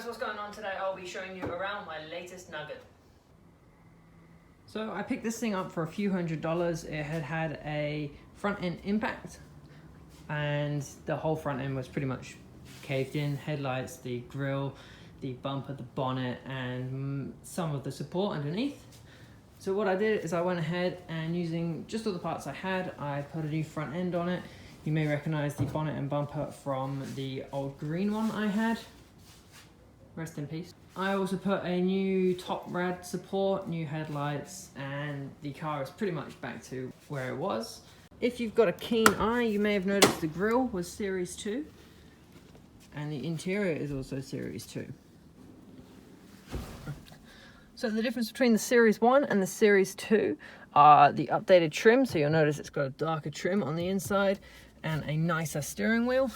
guys, what's going on today? I'll be showing you around my latest Nugget. So I picked this thing up for a few $100s. It had a front end impact and the whole front end was pretty much caved in. Headlights, the grille, the bumper, the bonnet, and some of the support underneath. So what I did is I went ahead and using just all the parts I had, I put a new front end on it. You may recognize the bonnet and bumper from the old green one I had. Rest in peace. I also put a new top rad support, new headlights, and the car is pretty much back to where it was. If you've got a keen eye, you may have noticed the grille was Series 2 and the interior is also Series 2. So the difference between the Series 1 and the Series 2 are the updated trim. So you'll notice it's got a darker trim on the inside and a nicer steering wheel.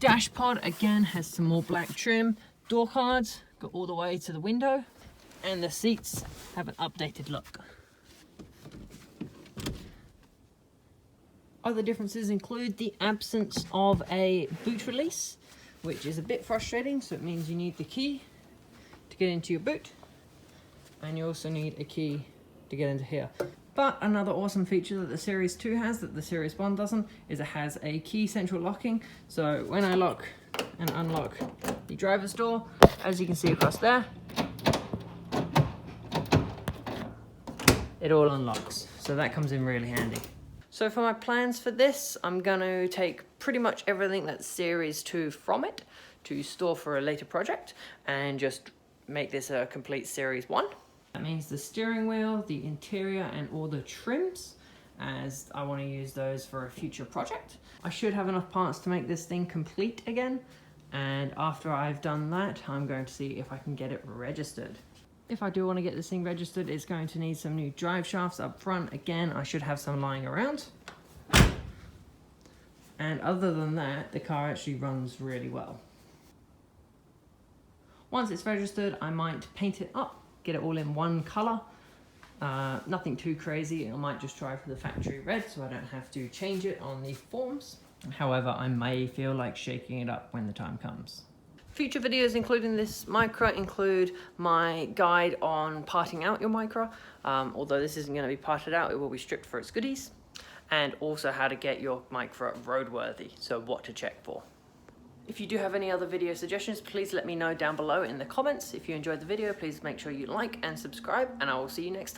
Dash pod again has some more black trim. Door cards go all the way to the window, and the seats have an updated look. Other differences include the absence of a boot release, which is a bit frustrating. So it means you need the key to get into your boot, and you also need a key to get into here. But another awesome feature that the Series 2 has that the Series 1 doesn't is it has a key central locking. So when I lock and unlock the driver's door, as you can see across there, it all unlocks. So that comes in really handy. So for my plans for this, I'm going to take pretty much everything that's Series 2 from it to store for a later project and just make this a complete Series 1. That means the steering wheel, the interior, and all the trims, as I want to use those for a future project. I should have enough parts to make this thing complete again, and after I've done that, I'm going to see if I can get it registered. If I do want to get this thing registered, it's going to need some new drive shafts up front. Again, I should have some lying around. And other than that, the car actually runs really well. Once it's registered, I might paint it up, get it all in one color. Nothing too crazy. I might just try for the factory red so I don't have to change it on the forms. However, I may feel like shaking it up when the time comes. Future videos including this Micra include my guide on parting out your Micra. Although this isn't going to be parted out, it will be stripped for its goodies. And also how to get your Micra roadworthy, so what to check for. If you do have any other video suggestions, please let me know down below in the comments. If you enjoyed the video, please make sure you like and subscribe, and I will see you next time.